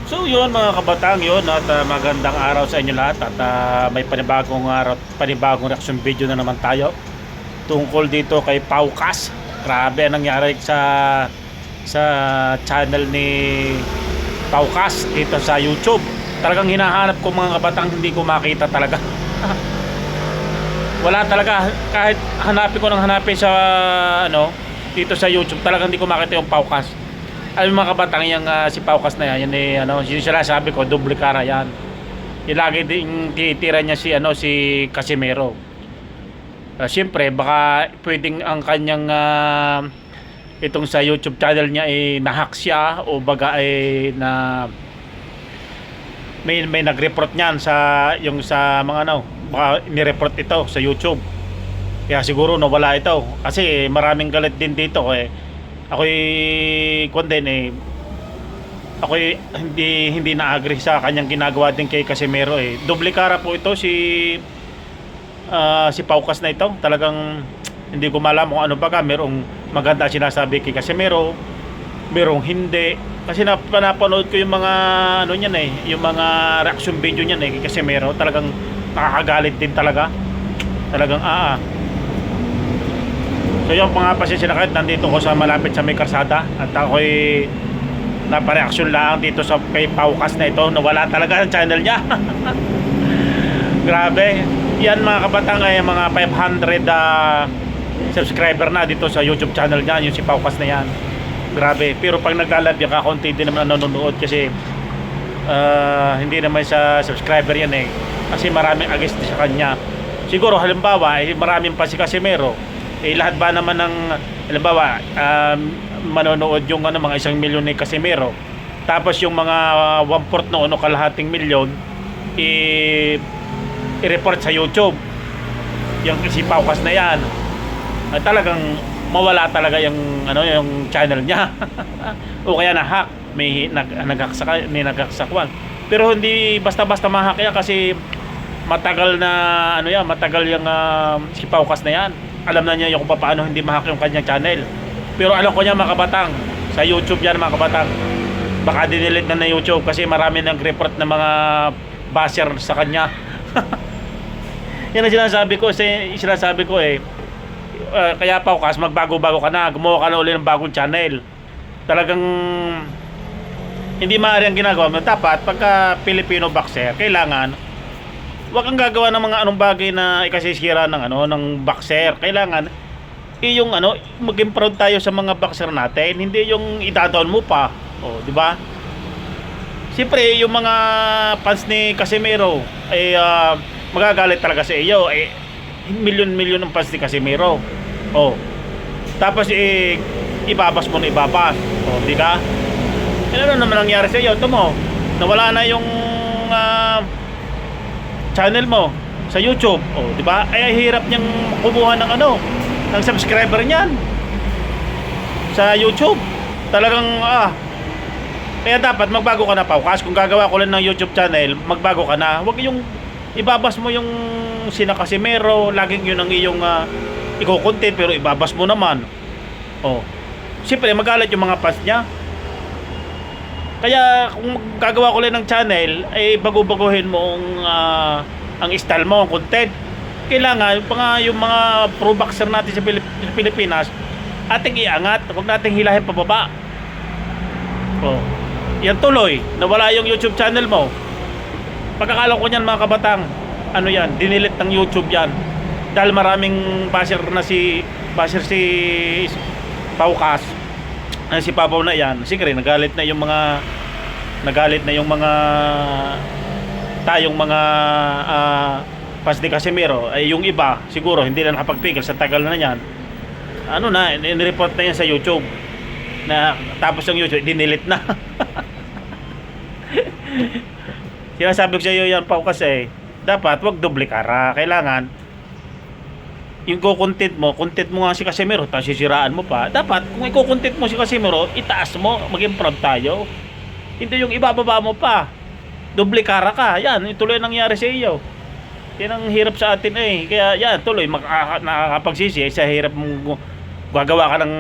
So yun mga kabatang yun at magandang araw sa inyo lahat at may panibagong araw, panibagong reaction video na naman tayo tungkol dito kay Paukas. Grabe ang nangyari sa channel ni Paukas dito sa YouTube. Talagang hinahanap ko mga kabatang, hindi ko makita talaga. Wala talaga, kahit hanapin ko ng hanapin sa dito sa YouTube, talagang hindi ko makita yung Paukas. Alam mo mga kabatang, yung si Paukas na yan, yung sila sabi ko, doble cara yan. Yung lagi din titira niya si Casimero. Siyempre, baka pwedeng ang kanyang itong sa YouTube channel niya ay nahack siya o baga ay na may nag-report niyan sa mga baka ni-report ito sa YouTube. Kaya siguro nawala ito kasi maraming galit din dito ako'y hindi na-agree sa kanyang ginagawa din kay Casimero Doble cara po ito si Paukas na ito. Talagang hindi ko malam kung ano baga, merong maganda sinasabi kay Casimero, merong hindi. Kasi napanood ko yung mga niyan yung mga reaction video niyan kay Casimero. Talagang nakakagalit din talaga. Talagang So yung mga pasensya na kahit nandito ko sa malapit sa may karsada at ako'y napareaksyon lang dito sa kay Paukas na ito. Nawala talaga ang channel niya. Grabe. Yan mga kabatang ay mga 500 subscriber na dito sa YouTube channel niya, yung si Paukas na yan. Grabe. Pero pag naglalabya ka, konti din naman nanonood kasi hindi naman sa subscriber yan kasi maraming against sa kanya. Siguro halimbawa maraming pa si Casimero lahat ba naman ng halimbawa manonood yung mga 1 milyon ni Casimero, tapos yung mga 1/4 na kalahating milyon i-report sa YouTube yung si Paukas na yan, talagang mawala talaga yung yung channel niya. O kaya na-hack, may naghaksakwan. Pero hindi basta-basta ma-hack yan kasi matagal na matagal yung si Paukas na yan. Alam na niya kung paano hindi ma-hack yung kanyang channel. Pero alam ko niya mga kabatang, sa YouTube yan mga kabatang, baka dinilit na YouTube kasi marami nang report ng mga basher sa kanya. Yan ang sinasabi ko kaya Paukas, magbago-bago ka na, gumawa ka na ulit ng bagong channel. Talagang hindi maaari ang ginagawa mo. Dapat pagka Filipino boxer, kailangan wag kang gagawa ng mga anong bagay na ikasisira ng boxer. Kailangan yung maging proud tayo sa mga boxer natin, hindi yung itadown mo pa. Di ba? Siyempre yung mga fans ni Casimero magagalit talaga sa iyo. Milyon-milyon ng fans ni Casimero. Tapos ibabas mo na ibabas. Di ka? Ano naman nangyari sa iyo? Ito mo, nawala na yung channel mo sa YouTube, di ba? Ay hirap niyang kumuha ng ng subscriber niyan sa YouTube. Talagang kaya dapat magbago ka na, Paukas. Kung gagawa ko lang ng YouTube channel, magbago ka na. Huwag yung ibabas mo yung sina Casimero, laging yun ang iyong iko-content pero ibabas mo naman. Siyempre magalit yung mga fans niya. Kaya kung gagawa ko lang ng channel, bago-baguhin mo ang style mo, ang content. Kailangan yung mga pro boxer natin sa Pilipinas, ating iangat, huwag nating hilahin pababa. Yan tuloy, nawala yung YouTube channel mo. Pagkakala ko niyan mga kabatang, dinilit ng YouTube yan. Dahil maraming basher si Paukas. Si Papaw na yan, siguro nagalit na yung mga tayong mga fans ni Casimero. Yung iba siguro hindi na nakapagpigil sa tagal na yan. Ni-report na yan sa YouTube na tapos yung YouTube dinilit na. Sinasabi ko sa iyo yan, Paukas, dapat wag doble cara. Kailangan yung content mo nga si Casimero, tapos sisiraan mo pa. Dapat kung i-content mo si Casimero, itaas mo, maging proud tayo. Hindi yung ibababa mo pa. Doble cara ka. Yan, ituloy nangyari sa iyo. Yan ang hirap sa atin Kaya yan, tuloy nakakapagsisi sa hirap mong gagawa ka ng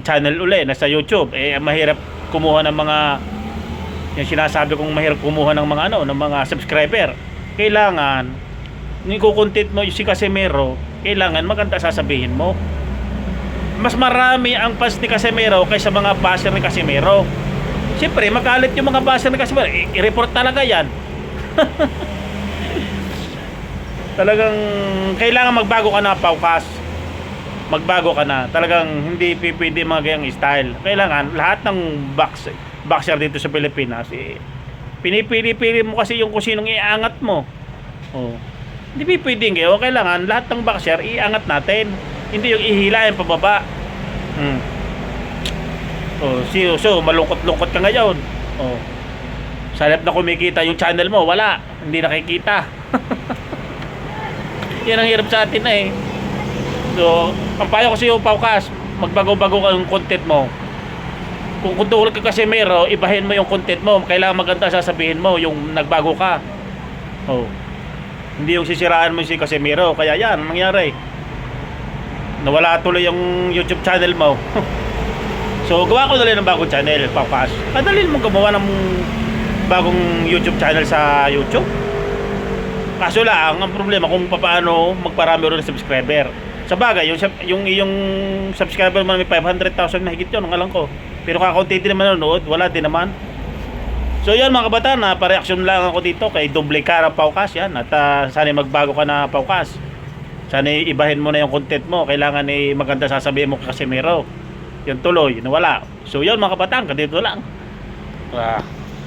channel uli na sa YouTube. Mahirap kumuha ng mga Yung sinasabi kong mahirap kumuha ng mga ano, ng mga subscriber. Kailangan ikukontent mo si Casimero, kailangan maganda sasabihin mo. Mas marami ang fans ni Casimero kaysa mga basher ni Casimero. Siyempre, magalit yung mga basher ni Casimero. I-report talaga yan. Talagang kailangan magbago ka na, Paukas. Magbago ka na. Talagang hindi pwede mga gayang style. Kailangan lahat ng boxer dito sa Pilipinas, pinipili-pili mo kasi yung kung sinong iangat mo. Oh. Hindi pwedeng gayon. Kailangan lahat ng boxer iangat natin. Hindi yung ihilahin pababa. Oh, so malungkot-lungkot ka ngayon. Oh. Sa halip na kumikita yung channel mo, wala. Hindi nakikita. Yan ang hirap sa atin na eh. So, ang payo ko sa iyo, Paukas, magbago-bago ka yung content mo. Kung tulad ka Casimero, ibahin mo yung content mo. Kailangan maganda sasabihin mo yung nagbago ka. Oh. Hindi yung sisiraan mo si Casimero. Kaya yan, ang nangyari. Nawala tuloy yung YouTube channel mo. So, gawa ko na rin ng bagong channel, Paukas. Kadalin mo gumawa ng bagong YouTube channel sa YouTube. Kaso lang, ang problema kung paano magparami rin ng subscriber. Sa bagay, yung subscriber mo may 500,000 na higit yun, ang alam ko. Pero kakaunti din naman nanonood, wala din naman. So yan mga kabataan, pa-reaction lang ako dito kay Doble Cara Paukas yan. At sana magbago ka na, Paukas. Sana ibahin mo na yung content mo. Kailangan maganda sasabihin mo kay Casimero. Yung tuloy, nawala. So yun mga kabataan, kadito lang.